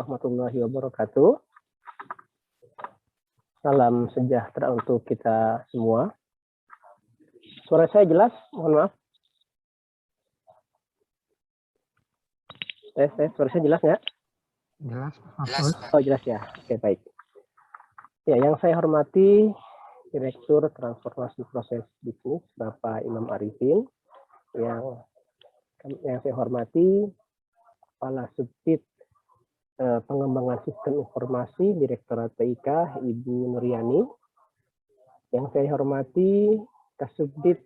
warahmatullahi wabarakatuh. Salam sejahtera untuk kita semua. Suara saya jelas? Mohon maaf. Suara saya jelas nggak? Jelas. Oh, jelas ya. Oke, baik. Ya, yang saya hormati Direktur Transformasi Proses Bisnis Bapak Imam Arifin, yang saya hormati Kepala Subdit Pengembangan Sistem Informasi Direktorat TIK Ibu Nuryani, yang saya hormati Kasubdit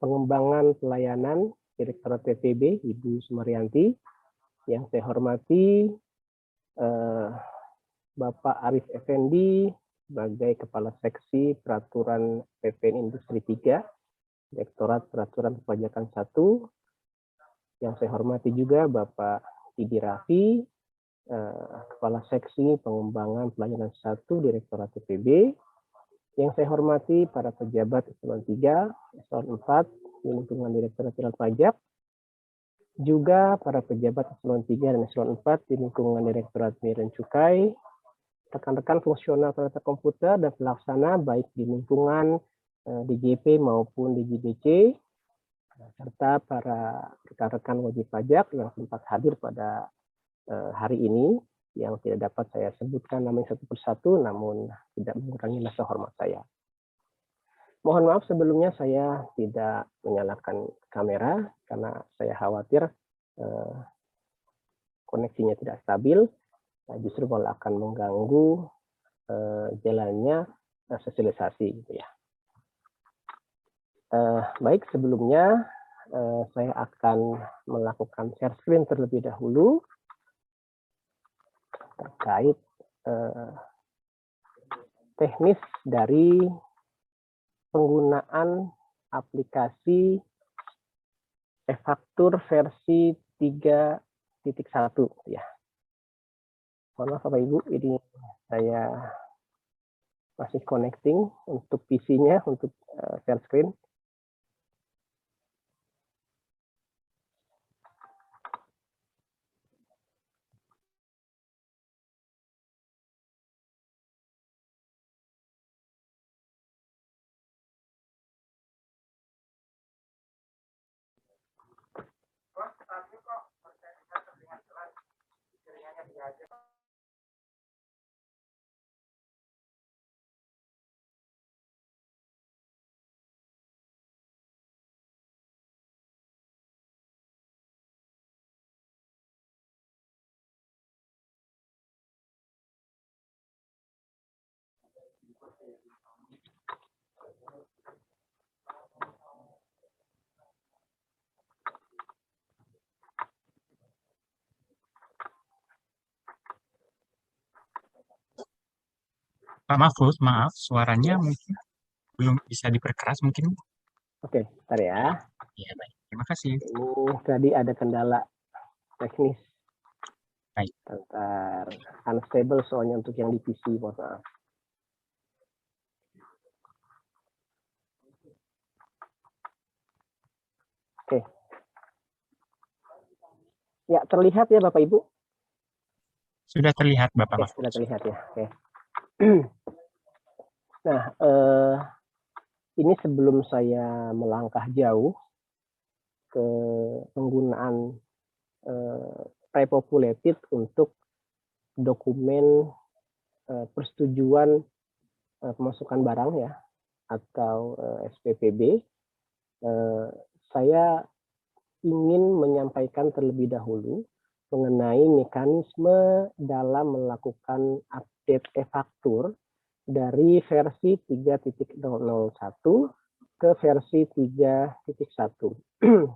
Pengembangan Pelayanan Direktorat PPB Ibu Sumaryanti, yang saya hormati Bapak Arif Effendi sebagai Kepala Seksi Peraturan PPN Industri 3 Direktorat Peraturan Perpajakan 1, yang saya hormati juga Bapak Didi Raffi, Kepala Seksi Pengembangan Pelayanan 1 Direktorat PPB, yang saya hormati para pejabat eselon 3, eselon 4 di lingkungan Direktorat Jenderal Pajak, juga para pejabat eselon 3 dan eselon 4 di lingkungan Direktorat Bea dan Cukai, rekan-rekan fungsional perangkat komputer dan pelaksana baik di lingkungan DJP maupun DJBC, serta para rekan-rekan wajib pajak yang sempat hadir pada hari ini, yang tidak dapat saya sebutkan namanya satu persatu, namun tidak mengurangi rasa hormat saya. Mohon maaf sebelumnya saya tidak menyalakan kamera karena saya khawatir koneksinya tidak stabil, justru malah akan mengganggu jalannya sosialisasi, gitu ya. Baik, sebelumnya saya akan melakukan share screen terlebih dahulu terkait teknis dari penggunaan aplikasi e-faktur versi 3.1 ya. Mohon maaf Bapak Ibu, ini saya masih connecting untuk PC-nya untuk share screen. Pak Mahfuz, maaf, suaranya mungkin belum bisa diperkeras mungkin. Oke, bentar ya. Ya, baik. Terima kasih. Ini tadi ada kendala teknis. Baik. Bentar, unstable soalnya untuk yang di PC, mohon maaf. Oke. Ya, terlihat ya Bapak Ibu? Sudah terlihat Bapak Mahfuz. Sudah terlihat ya. Oke. Nah, ini sebelum saya melangkah jauh ke penggunaan pre-populated untuk dokumen persetujuan pemasukan barang ya, atau SPPB, saya ingin menyampaikan terlebih dahulu mengenai mekanisme dalam melakukan update e-faktur dari versi 3.001 ke versi 3.1.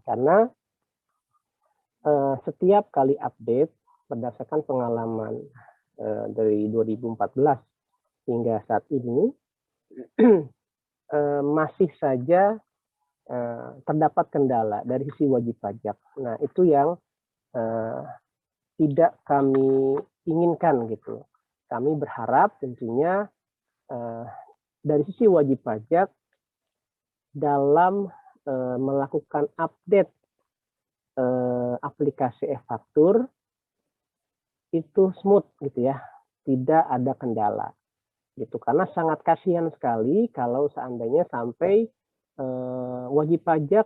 Karena setiap kali update berdasarkan pengalaman dari 2014 hingga saat ini masih saja terdapat kendala dari sisi wajib pajak. Nah, itu yang tidak kami inginkan gitu. Kami berharap tentunya dari sisi wajib pajak dalam melakukan update aplikasi e-faktur itu smooth gitu ya, tidak ada kendala gitu. Karena sangat kasihan sekali kalau seandainya sampai wajib pajak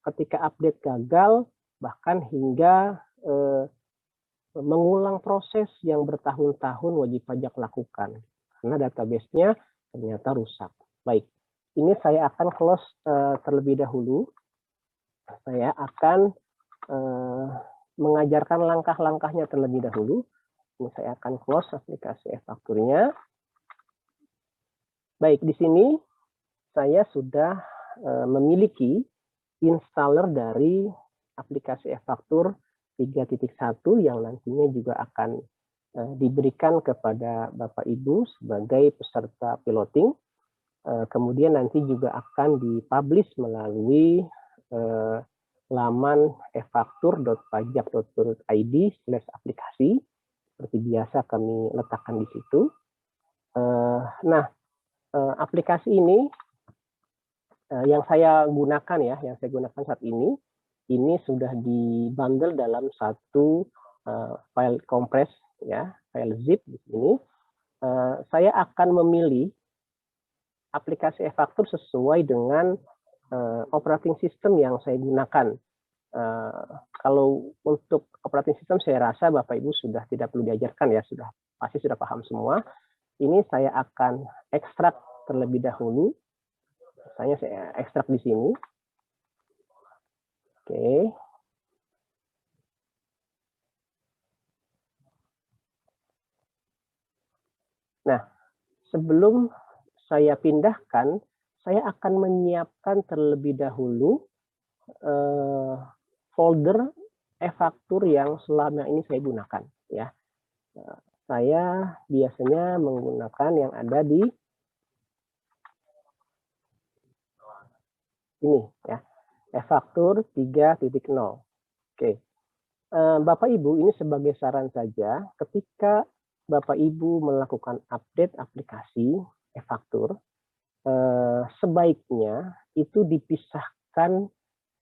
ketika update gagal, bahkan hingga mengulang proses yang bertahun-tahun wajib pajak lakukan karena database-nya ternyata rusak. Baik, ini saya akan close terlebih dahulu. Saya akan mengajarkan langkah-langkahnya terlebih dahulu. Ini saya akan close aplikasi e-fakturnya. Baik, di sini saya sudah memiliki installer dari aplikasi e-faktur 3.1 yang nantinya juga akan diberikan kepada Bapak Ibu sebagai peserta piloting. Kemudian nanti juga akan dipublish melalui laman efaktur.pajak.id/aplikasi. Seperti biasa kami letakkan di situ. Nah, aplikasi ini yang saya gunakan ya, yang saya gunakan saat ini sudah dibundle dalam satu file kompres ya, file zip di sini. Saya akan memilih aplikasi e-faktur sesuai dengan operating system yang saya gunakan. Kalau untuk operating system saya rasa Bapak Ibu sudah tidak perlu diajarkan ya, pasti sudah paham semua. Ini saya akan ekstrak terlebih dahulu. Saya ekstrak di sini. Oke. Nah, sebelum saya pindahkan, saya akan menyiapkan terlebih dahulu folder e-faktur yang selama ini saya gunakan. Ya, saya biasanya menggunakan yang ada di ini ya, e-faktur 3.0. Oke. Bapak Ibu, ini sebagai saran saja, ketika Bapak Ibu melakukan update aplikasi e-faktur, sebaiknya itu dipisahkan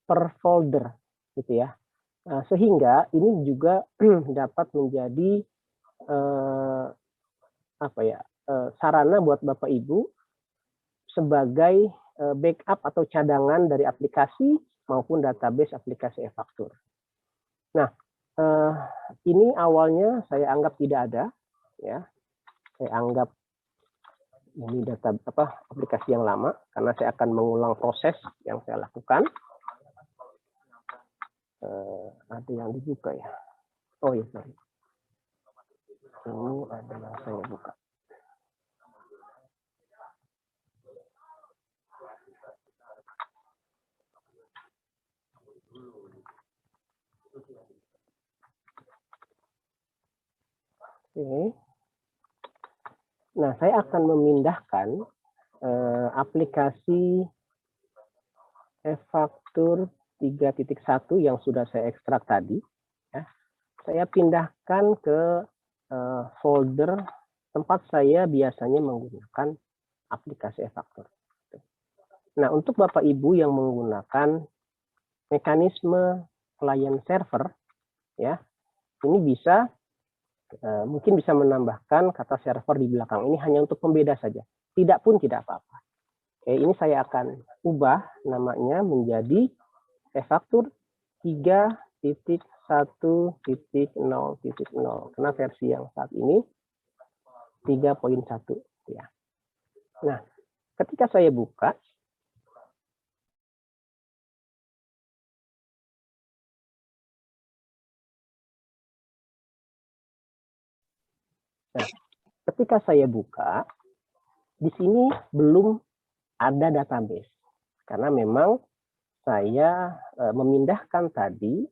per folder, gitu ya. Sehingga ini juga dapat menjadi sarana buat Bapak Ibu sebagai backup atau cadangan dari aplikasi maupun database aplikasi e-faktur. Nah, ini awalnya saya anggap tidak ada, ya. Saya anggap ini data aplikasi yang lama karena saya akan mengulang proses yang saya lakukan. Ada yang dibuka ya. Oh iya, sorry. Ini ada yang saya buka. Oke. Nah, saya akan memindahkan aplikasi e-faktur 3.1 yang sudah saya ekstrak tadi. Ya. Saya pindahkan ke folder tempat saya biasanya menggunakan aplikasi e-faktur. Nah, untuk Bapak Ibu yang menggunakan mekanisme client server, ya, ini bisa mungkin bisa menambahkan kata server di belakang. Ini hanya untuk pembeda saja. Tidak pun tidak apa-apa. Oke, ini saya akan ubah namanya menjadi e-faktur 3.1.0.0 karena versi yang saat ini 3.1 ya. Nah, ketika saya buka di sini belum ada database karena memang saya memindahkan tadi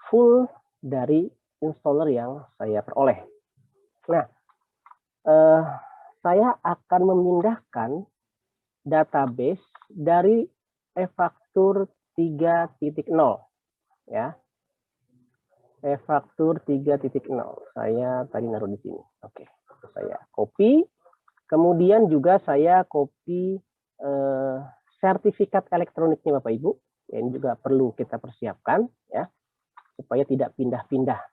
full dari installer yang saya peroleh. Nah, saya akan memindahkan database dari e-faktur 3.0 ya. E-faktur 3.0. Saya tadi naruh di sini. Oke, saya copy. Kemudian juga saya copy sertifikat elektroniknya Bapak Ibu. Ya, ini juga perlu kita persiapkan ya supaya tidak pindah-pindah.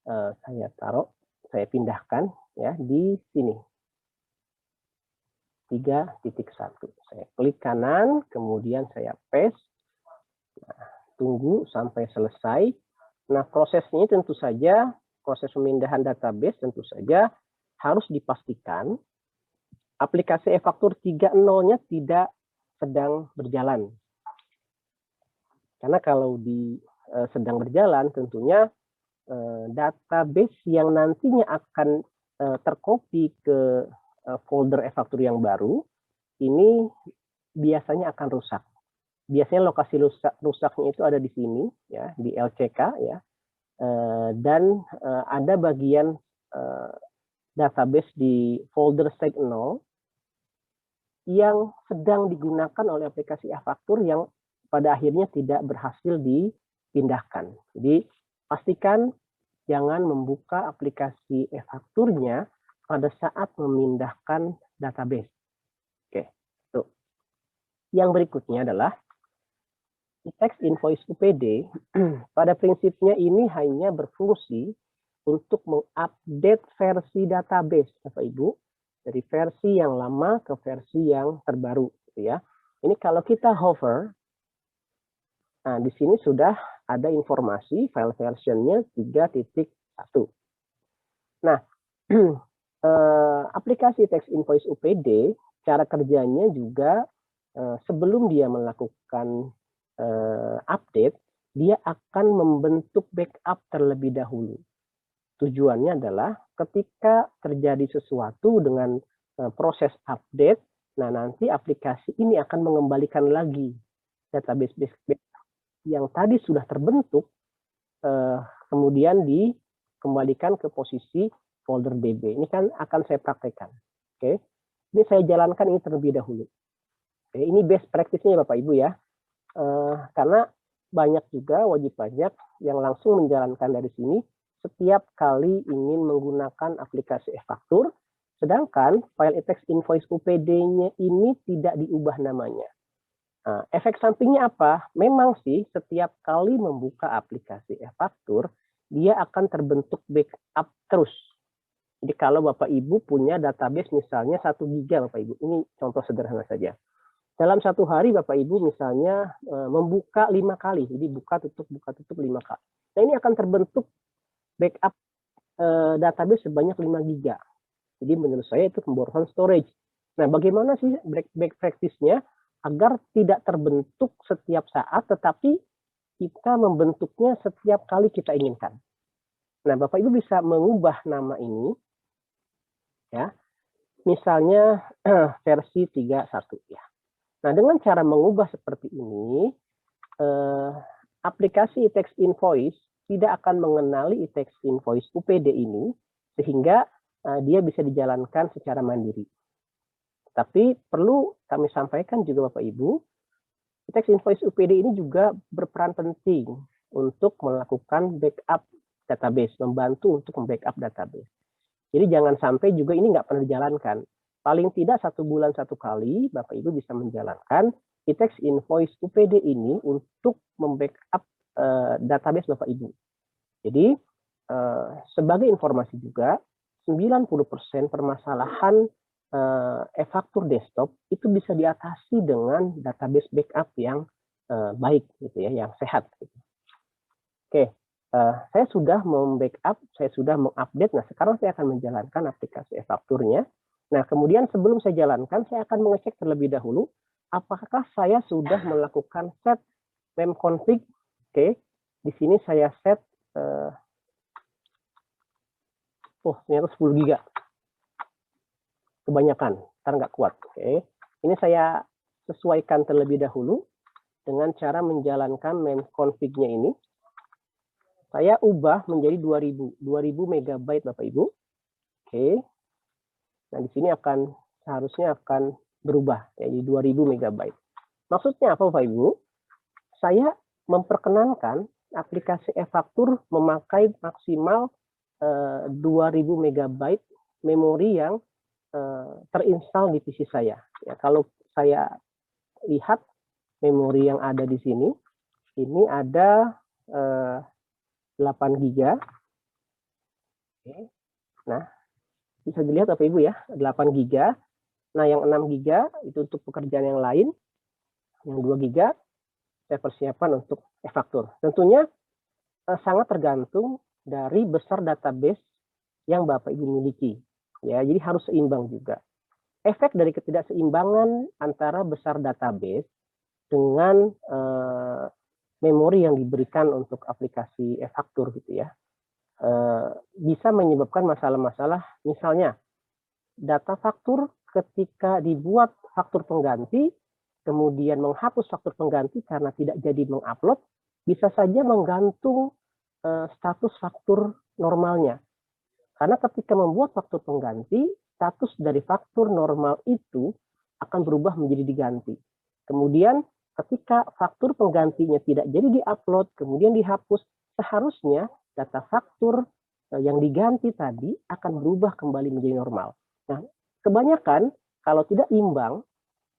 saya taruh, saya pindahkan ya di sini. 3.1. Saya klik kanan, kemudian saya paste. Nah, tunggu sampai selesai. Nah, prosesnya tentu saja, proses pemindahan database tentu saja harus dipastikan aplikasi e-faktur 3.0-nya tidak sedang berjalan. Karena kalau sedang berjalan, tentunya database yang nantinya akan tercopy ke folder e-faktur yang baru, ini biasanya akan rusak. Biasanya lokasi rusaknya itu ada di sini, ya, di LCK, ya, dan ada bagian database di folder seg 0 yang sedang digunakan oleh aplikasi e-faktur yang pada akhirnya tidak berhasil dipindahkan. Jadi pastikan jangan membuka aplikasi e-fakturnya pada saat memindahkan database. Oke, tuh. Yang berikutnya adalah e-tax invoice UPD. Pada prinsipnya ini hanya berfungsi untuk mengupdate versi database, Bapak Ibu, dari versi yang lama ke versi yang terbaru, gitu ya. Ini kalau kita hover, nah di sini sudah ada informasi file versionnya 3.1. Nah, aplikasi tax invoice UPD, cara kerjanya juga sebelum dia melakukan update, dia akan membentuk backup terlebih dahulu. Tujuannya adalah ketika terjadi sesuatu dengan proses update, nah nanti aplikasi ini akan mengembalikan lagi database yang tadi sudah terbentuk, kemudian dikembalikan ke posisi folder DB. Ini kan akan saya praktekkan. Oke, ini saya jalankan ini terlebih dahulu. Oke, ini best practice-nya Bapak Ibu ya. Karena banyak juga wajib pajak yang langsung menjalankan dari sini setiap kali ingin menggunakan aplikasi e-faktur, sedangkan file e-tax invoice UPD-nya ini tidak diubah namanya. Nah, efek sampingnya apa? Memang sih setiap kali membuka aplikasi e-faktur, dia akan terbentuk backup terus. Jadi kalau Bapak Ibu punya database misalnya 1 GB Bapak Ibu, ini contoh sederhana saja. Dalam satu hari Bapak Ibu misalnya membuka 5 kali, jadi buka tutup 5 kali. Nah ini akan terbentuk backup database sebanyak 5 GB. Jadi menurut saya itu pemborosan storage. Nah bagaimana sih back practice-nya agar tidak terbentuk setiap saat, tetapi kita membentuknya setiap kali kita inginkan. Nah Bapak Ibu bisa mengubah nama ini, ya, misalnya versi 3.1 ya. Nah, dengan cara mengubah seperti ini, aplikasi e-tax invoice tidak akan mengenali e-tax invoice UPD ini, sehingga dia bisa dijalankan secara mandiri. Tapi perlu kami sampaikan juga Bapak Ibu, e-tax invoice UPD ini juga berperan penting untuk melakukan backup database, membantu untuk membackup database. Jadi jangan sampai juga ini nggak pernah dijalankan. Paling tidak 1 bulan 1 kali, Bapak Ibu bisa menjalankan e-tax invoice UPD ini untuk membackup database Bapak Ibu. Jadi sebagai informasi juga, 90% permasalahan e-faktur desktop itu bisa diatasi dengan database backup yang baik, gitu ya, yang sehat. Gitu. Oke. Saya sudah membackup, saya sudah mengupdate. Nah, sekarang saya akan menjalankan aplikasi e-fakturnya. Nah, kemudian sebelum saya jalankan, saya akan mengecek terlebih dahulu apakah saya sudah melakukan set memconfig. Oke, di sini saya set, ternyata 10 GB. Kebanyakan, ntar nggak kuat. Oke, ini saya sesuaikan terlebih dahulu dengan cara menjalankan memconfig-nya ini. Saya ubah menjadi 2000 MB Bapak Ibu. Oke. Nah, di sini seharusnya akan berubah jadi 2000 MB. Maksudnya apa Bapak Ibu? Saya memperkenankan aplikasi e-faktur memakai maksimal 2000 MB memori yang terinstall di PC saya. Ya, kalau saya lihat memori yang ada di sini, ini ada 8 GB. Nah, bisa dilihat Bapak Ibu ya, 8 giga. Nah, yang 6 giga itu untuk pekerjaan yang lain. Yang 2 giga saya persiapkan untuk e-faktur. Tentunya sangat tergantung dari besar database yang Bapak Ibu miliki. Ya, jadi harus seimbang juga. Efek dari ketidakseimbangan antara besar database dengan memori yang diberikan untuk aplikasi e-faktur gitu ya, bisa menyebabkan masalah-masalah, misalnya data faktur ketika dibuat faktur pengganti, kemudian menghapus faktur pengganti karena tidak jadi mengupload, bisa saja menggantung status faktur normalnya. Karena ketika membuat faktur pengganti, status dari faktur normal itu akan berubah menjadi diganti. Kemudian ketika faktur penggantinya tidak jadi diupload, kemudian dihapus, seharusnya data faktur yang diganti tadi akan berubah kembali menjadi normal. Nah, kebanyakan kalau tidak imbang,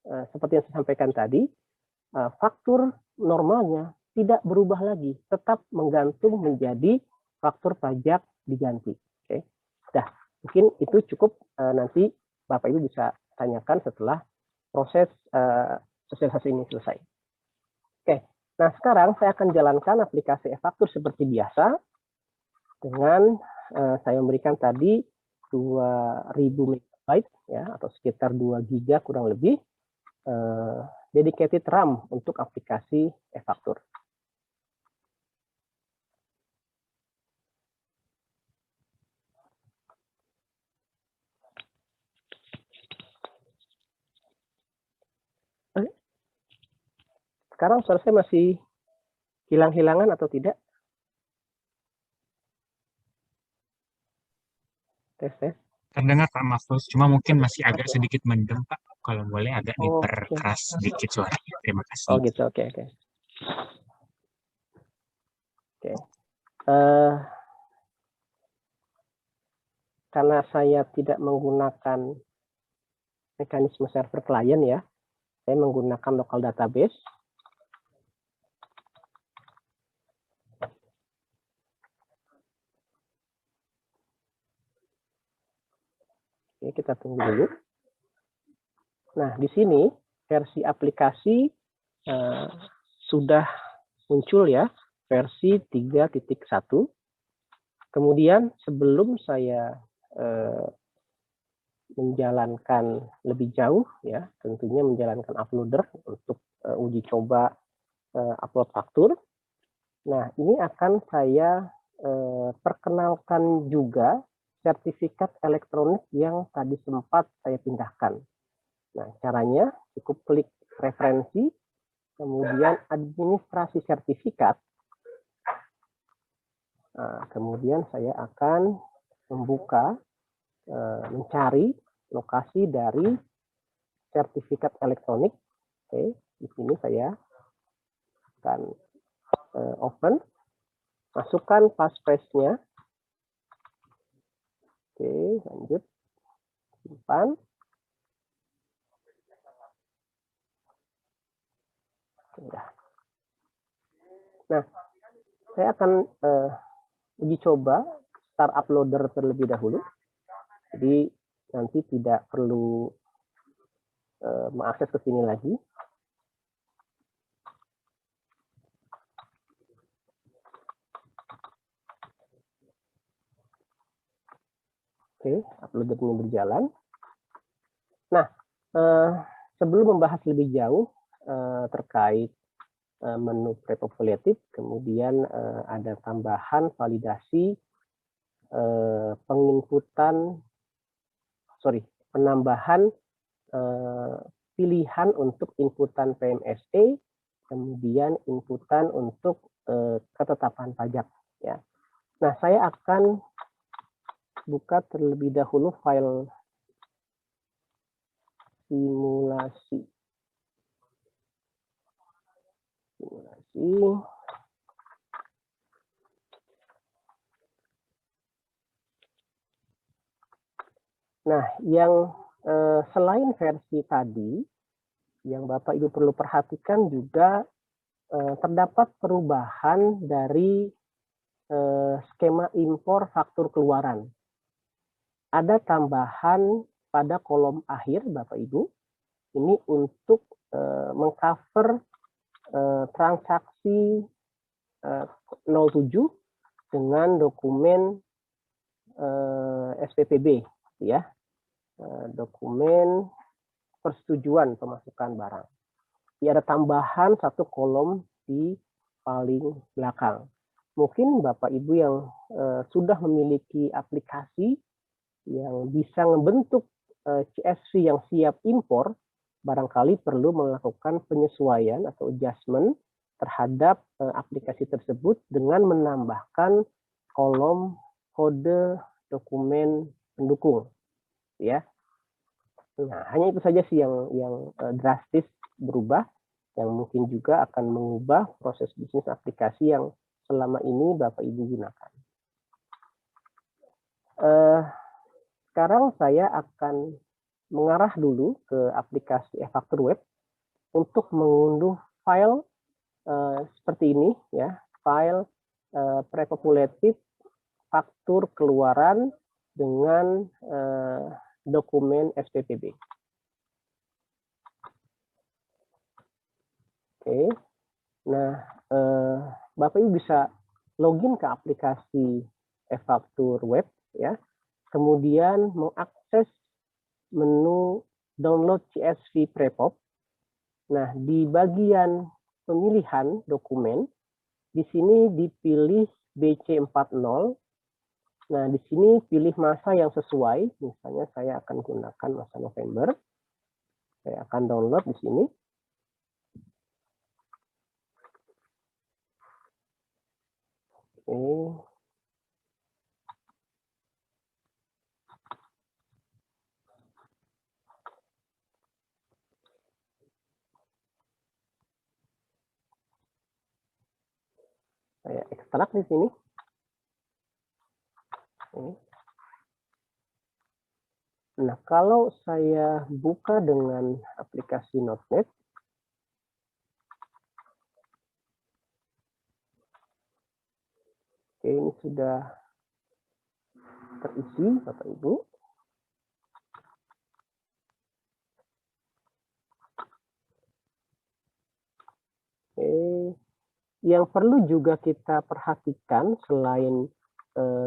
seperti yang saya sampaikan tadi, faktur normalnya tidak berubah lagi, tetap menggantung menjadi faktur pajak diganti. Oke, dah mungkin itu cukup, nanti Bapak Ibu bisa tanyakan setelah proses sosialisasi ini selesai. Oke, nah sekarang saya akan jalankan aplikasi e-faktur seperti biasa dengan saya memberikan tadi 2000 MB ya, atau sekitar 2 giga kurang lebih dedicated RAM untuk aplikasi e-faktur. Sekarang suara saya masih hilang-hilangan atau tidak? Tes. Terdengar Pak Mahfuz, cuma mungkin masih agak sedikit mendem Pak. Kalau boleh agak diperkeras sedikit suaranya. Terima kasih. Oh gitu, oke. Karena saya tidak menggunakan mekanisme server klien ya, saya menggunakan local database. Oke, kita tunggu dulu. Nah, di sini versi aplikasi sudah muncul ya, versi 3.1. Kemudian sebelum saya menjalankan lebih jauh ya, tentunya menjalankan uploader untuk uji coba upload faktur. Nah, ini akan saya perkenalkan juga sertifikat elektronik yang tadi sempat saya pindahkan. Nah, caranya cukup klik referensi, kemudian administrasi sertifikat. Nah, kemudian saya akan membuka, mencari lokasi dari sertifikat elektronik. Oke, di sini saya akan open, masukkan passphrase-nya. Oke, lanjut, simpan. Nah, saya akan uji coba start uploader terlebih dahulu. Jadi nanti tidak perlu mengakses ke sini lagi. Oke, uploader ini berjalan. Nah, sebelum membahas lebih jauh terkait menu pre-populated, kemudian ada tambahan validasi penambahan pilihan untuk inputan PMSE, kemudian inputan untuk ketetapan pajak. Ya. Nah, saya akan buka terlebih dahulu file simulasi. Nah, yang selain versi tadi, yang Bapak Ibu perlu perhatikan juga terdapat perubahan dari skema impor faktur keluaran. ada tambahan pada kolom akhir Bapak Ibu. Ini untuk mengcover transaksi 07 dengan dokumen SPPB, ya, dokumen persetujuan pemasukan barang. Ini ada tambahan satu kolom di paling belakang. Mungkin Bapak Ibu yang sudah memiliki aplikasi yang bisa membentuk CSV yang siap impor, barangkali perlu melakukan penyesuaian atau adjustment terhadap aplikasi tersebut dengan menambahkan kolom kode dokumen pendukung, ya. Nah, hanya itu saja sih yang drastis berubah, yang mungkin juga akan mengubah proses bisnis aplikasi yang selama ini Bapak Ibu gunakan. Sekarang saya akan mengarah dulu ke aplikasi e-faktur web untuk mengunduh file seperti ini, ya, file pre-populated faktur keluaran dengan dokumen SPPB. Oke, nah Bapak Ibu bisa login ke aplikasi e-faktur web, ya, kemudian mengakses menu download CSV Prepop. Nah, di bagian pemilihan dokumen, di sini dipilih BC40. Nah, di sini pilih masa yang sesuai. Misalnya saya akan gunakan masa November. Saya akan download di sini. Oke. Saya ekstrak di sini. Nah, kalau saya buka dengan aplikasi Notepad, oke, ini sudah terisi, Bapak Ibu. Oke, yang perlu juga kita perhatikan selain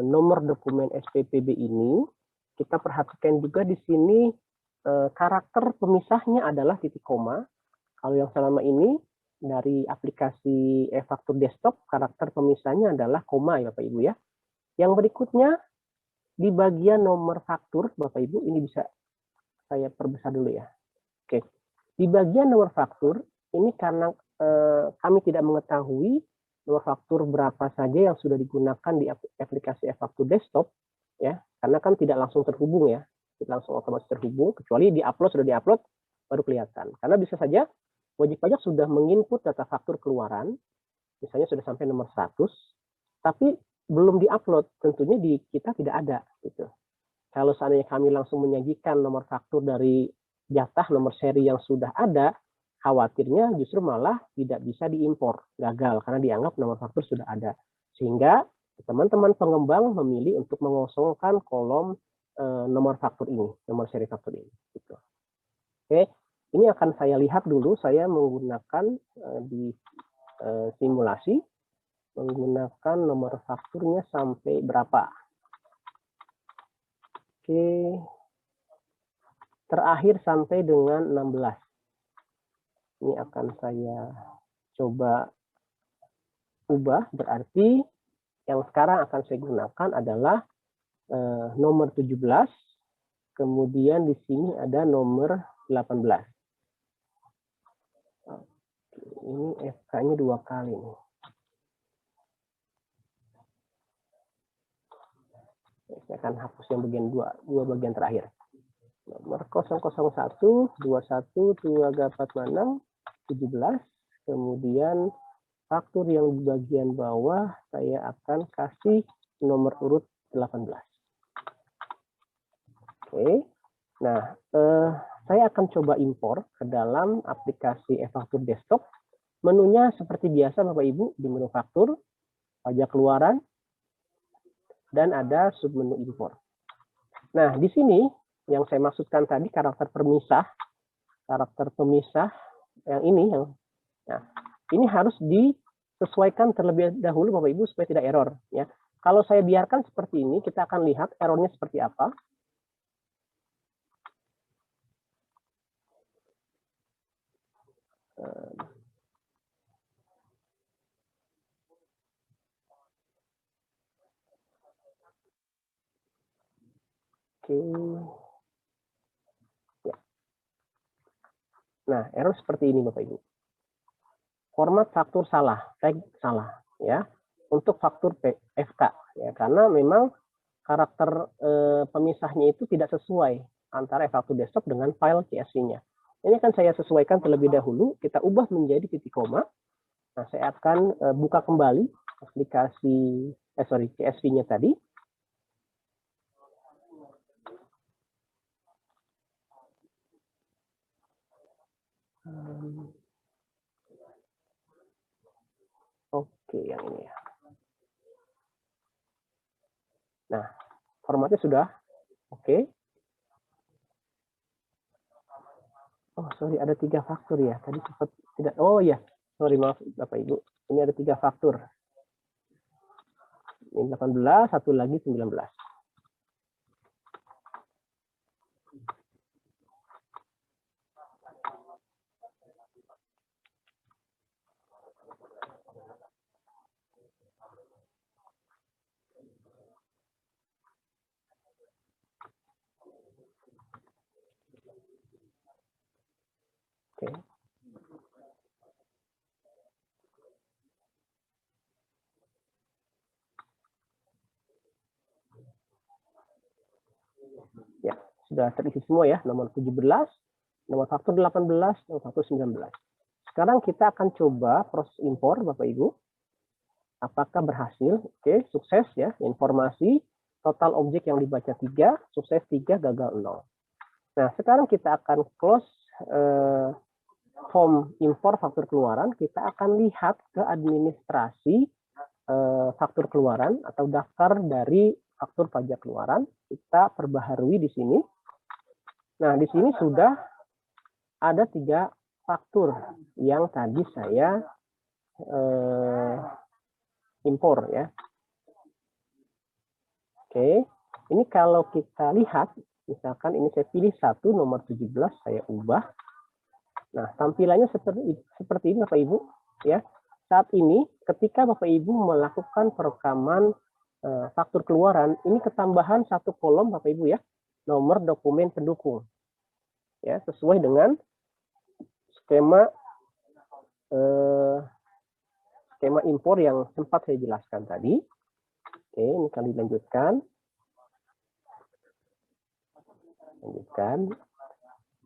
nomor dokumen SPPB ini, kita perhatikan juga di sini karakter pemisahnya adalah titik koma. Kalau yang selama ini dari aplikasi e-faktur desktop, karakter pemisahnya adalah koma, ya Bapak Ibu, ya. Yang berikutnya di bagian nomor faktur, Bapak Ibu, ini bisa saya perbesar dulu ya. Oke, di bagian nomor faktur ini karena kami tidak mengetahui nomor faktur berapa saja yang sudah digunakan di aplikasi e-faktur desktop, ya, karena kan tidak langsung terhubung, ya, tidak langsung otomatis terhubung, kecuali sudah diupload baru kelihatan. Karena bisa saja wajib pajak sudah menginput data faktur keluaran, misalnya sudah sampai nomor 100, tapi belum diupload, tentunya di kita tidak ada, gitu. Kalau seandainya kami langsung menyajikan nomor faktur dari jatah nomor seri yang sudah ada, khawatirnya justru malah tidak bisa diimpor, gagal karena dianggap nomor faktur sudah ada. Sehingga teman-teman pengembang memilih untuk mengosongkan kolom nomor faktur ini, nomor seri faktur ini. Gitu. Oke, ini akan saya lihat dulu. Saya menggunakan di simulasi menggunakan nomor fakturnya sampai berapa. Oke, terakhir sampai dengan 16. Ini akan saya coba ubah, berarti yang sekarang akan saya gunakan adalah nomor 17, kemudian di sini ada nomor 18. Ini FK-nya 2 kali nih. Saya akan hapus yang bagian dua bagian terakhir. Nomor 001 21 2346 17, kemudian faktur yang di bagian bawah saya akan kasih nomor urut 18. Oke, nah saya akan coba impor ke dalam aplikasi e-faktur desktop. Menunya seperti biasa Bapak Ibu, di menu faktur, pajak keluaran, dan ada submenu impor. Nah, di sini yang saya maksudkan tadi karakter pemisah yang ini, nah, ini harus disesuaikan terlebih dahulu Bapak Ibu supaya tidak error. Ya, kalau saya biarkan seperti ini, kita akan lihat errornya seperti apa. Oke. Ya. Nah, error seperti ini Bapak Ibu. Format faktur salah, tag salah, ya. Untuk faktur FK, ya, karena memang karakter pemisahnya itu tidak sesuai antara faktur desktop dengan file CSV-nya. Ini akan saya sesuaikan terlebih dahulu, kita ubah menjadi titik koma. Nah, saya akan buka kembali aplikasi CSV-nya tadi. Oke, yang ini ya. Nah, formatnya sudah oke. Oh, sorry, ada 3 faktur ya. Tadi sempat tidak. Oh ya, sorry, maaf Bapak Ibu. Ini ada 3 faktur. Ini 18, satu lagi 19. Oke. Ya, sudah terisi semua ya, nomor 17, nomor faktur 18, nomor faktur 19. Sekarang kita akan coba proses impor Bapak Ibu. Apakah berhasil? Oke, sukses ya. Informasi total objek yang dibaca 3, sukses 3, gagal 0. Nah, sekarang kita akan close form impor faktur keluaran. Kita akan lihat ke administrasi faktur keluaran atau daftar dari faktur pajak keluaran. Kita perbaharui di sini. Nah, di sini sudah ada 3 faktur yang tadi saya impor ya. Oke, ini kalau kita lihat, misalkan ini saya pilih 1, nomor 17, saya ubah. Nah, tampilannya seperti ini Bapak Ibu. Ya, saat ini ketika Bapak Ibu melakukan perekaman faktur keluaran, ini ketambahan 1 kolom Bapak Ibu ya, nomor dokumen pendukung. Ya, sesuai dengan skema impor yang sempat saya jelaskan tadi. Oke, ini kali lanjutkan.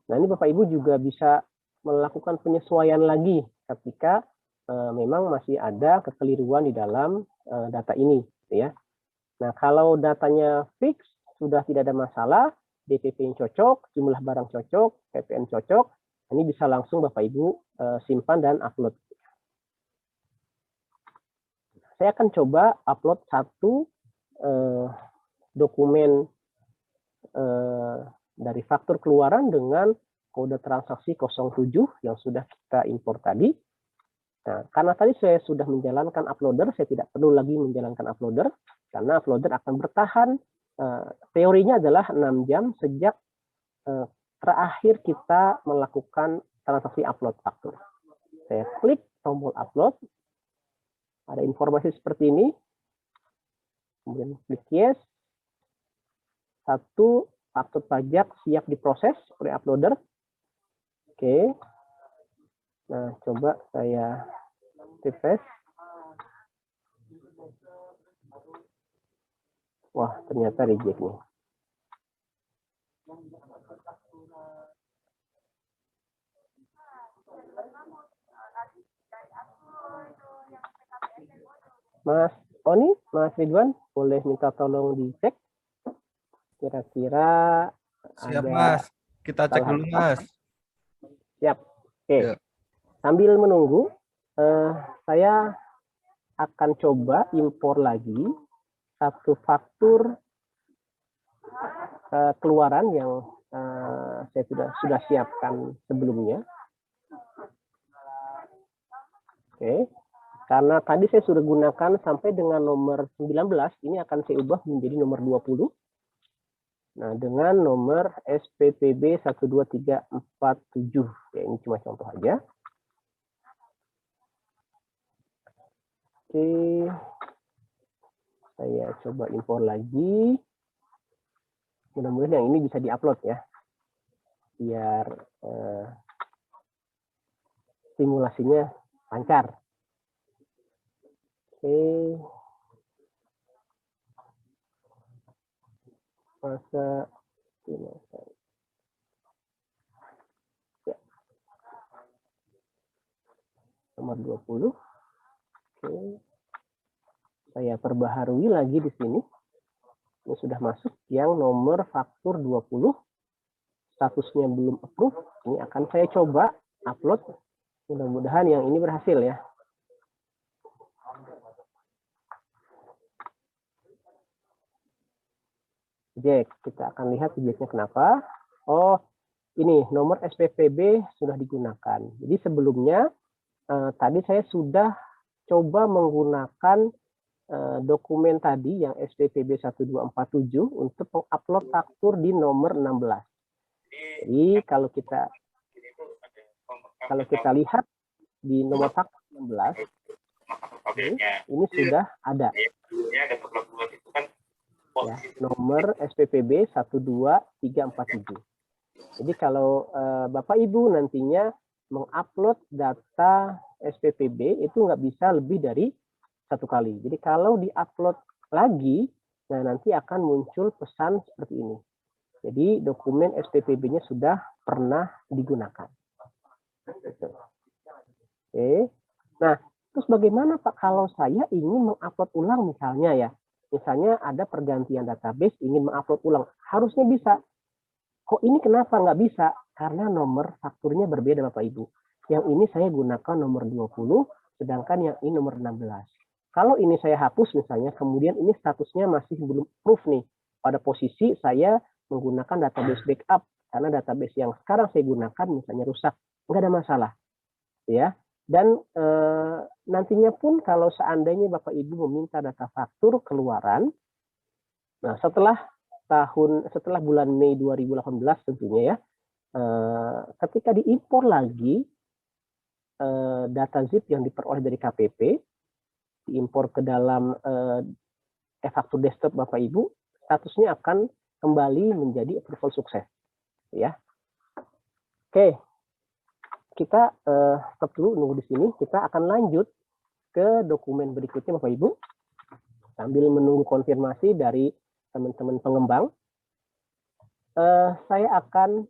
Nah, ini Bapak Ibu juga bisa melakukan penyesuaian lagi ketika memang masih ada kekeliruan di dalam data ini, ya. Nah, kalau datanya fix, sudah tidak ada masalah, DPP yang cocok, jumlah barang cocok, PPN cocok, ini bisa langsung Bapak Ibu simpan dan upload. Saya akan coba upload 1 dokumen dari faktur keluaran dengan kode transaksi 07 yang sudah kita impor tadi. Nah, karena tadi saya sudah menjalankan uploader, saya tidak perlu lagi menjalankan uploader, karena uploader akan bertahan, teorinya adalah 6 jam sejak terakhir kita melakukan transaksi upload faktur. Saya klik tombol upload, ada informasi seperti ini, kemudian klik yes, 1 faktur pajak siap diproses oleh uploader. Oke. Nah, coba saya refresh. Wah, ternyata reject nih. Mas Oni, Mas Ridwan, boleh minta tolong dicek. Kira-kira siap, ada Mas. Kita cek dulu, Mas. Siap. Oke. Ya. Sambil menunggu, saya akan coba impor lagi 1 faktur keluaran yang saya sudah siapkan sebelumnya. Oke. Karena tadi saya sudah gunakan sampai dengan nomor 19, ini akan saya ubah menjadi nomor 20. Nah, dengan nomor SPPB 12347. Ya, ini cuma contoh aja. Oke. Saya coba impor lagi. Mudah-mudahan yang ini bisa diupload ya. Biar simulasinya lancar. Oke. Masa ya. Nomor 20. Oke. Saya perbaharui lagi di sini. Ini sudah masuk yang nomor faktur 20. Statusnya belum approve. Ini akan saya coba upload. Mudah-mudahan yang ini berhasil ya. Jack, kita akan lihat jacknya kenapa. Oh, ini nomor SPPB sudah digunakan. Jadi sebelumnya tadi saya sudah coba menggunakan dokumen tadi yang SPPB 1247 untuk mengupload faktur di nomor 16. Jadi kalau kita lihat di nomor faktur 16, ini sudah ada. Ya, nomor SPPB 12347. Jadi kalau Bapak Ibu nantinya mengupload data SPPB itu nggak bisa lebih dari 1 kali. Jadi kalau diupload lagi, nah nanti akan muncul pesan seperti ini. Jadi dokumen SPPB-nya sudah pernah digunakan. Oke. Nah, terus bagaimana Pak kalau saya ingin mengupload ulang misalnya ya? Misalnya ada pergantian database ingin mengupload ulang. Harusnya bisa. Kok ini kenapa nggak bisa? Karena nomor fakturnya berbeda Bapak Ibu. Yang ini saya gunakan nomor 20, sedangkan yang ini nomor 16. Kalau ini saya hapus misalnya, kemudian ini statusnya masih belum proof nih. Pada posisi saya menggunakan database backup. Karena database yang sekarang saya gunakan misalnya rusak. Nggak ada masalah. Ya. Dan nantinya pun kalau seandainya Bapak Ibu meminta data faktur keluaran, nah setelah bulan Mei 2018 tentunya ya, ketika diimpor lagi data zip yang diperoleh dari KPP, diimpor ke dalam e-faktur desktop Bapak Ibu, statusnya akan kembali menjadi approval sukses. Ya, oke. Kita stop dulu nunggu di sini. Kita akan lanjut ke dokumen berikutnya Bapak Ibu. Sambil menunggu konfirmasi dari teman-teman pengembang. Saya akan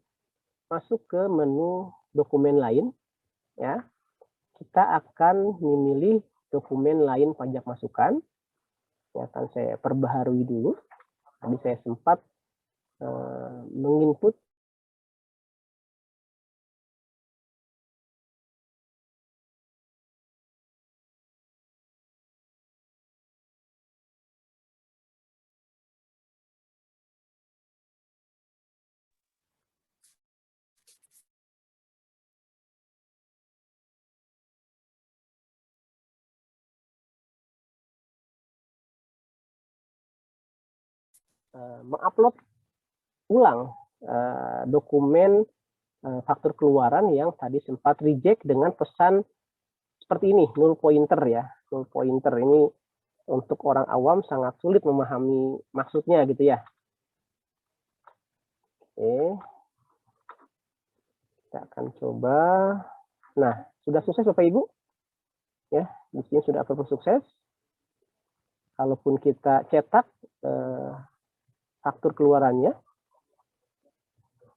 masuk ke menu dokumen lain. Ya. Kita akan memilih dokumen lain pajak masukan. Yang akan saya perbaharui dulu. Tadi saya sempat menginput mengupload ulang dokumen faktur keluaran yang tadi sempat reject dengan pesan seperti ini, null pointer ya. Null pointer ini untuk orang awam sangat sulit memahami maksudnya gitu ya. Oke. Kita akan coba. Nah, sudah sukses Bapak Ibu? Ya, di sini sudah approve sukses. Kalaupun kita cetak faktur keluarannya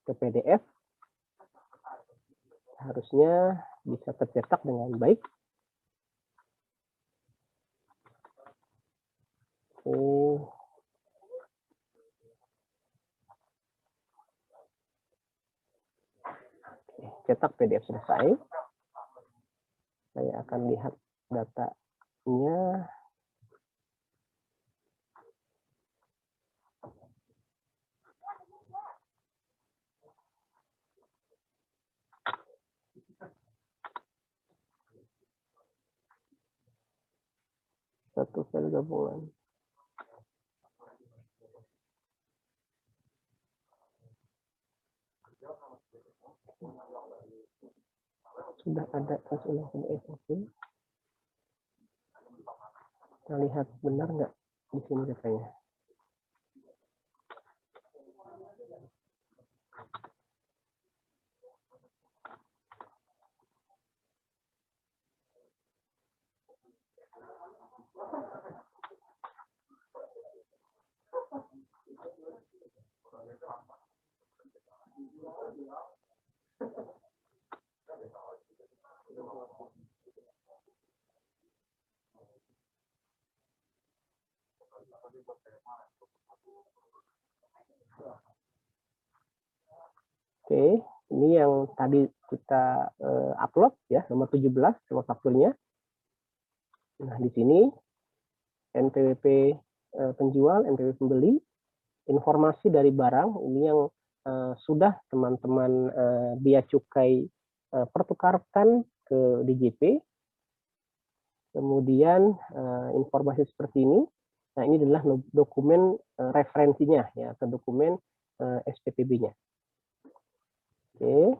ke PDF, harusnya bisa tercetak dengan baik. Oke. Cetak PDF selesai. Saya akan lihat datanya. gabungan. Sudah ada tes ulang SOP. Kita lihat benar nggak di sini katanya. Oke, ini yang tadi kita upload ya, nomor 17 sama fakturnya. Nah, di sini NPWP penjual, NPWP pembeli, informasi dari barang ini yang sudah teman-teman bea cukai pertukarkan ke DJP. Kemudian informasi seperti ini. Nah, ini adalah dokumen referensinya ya, atau dokumen SPPB-nya. Oke.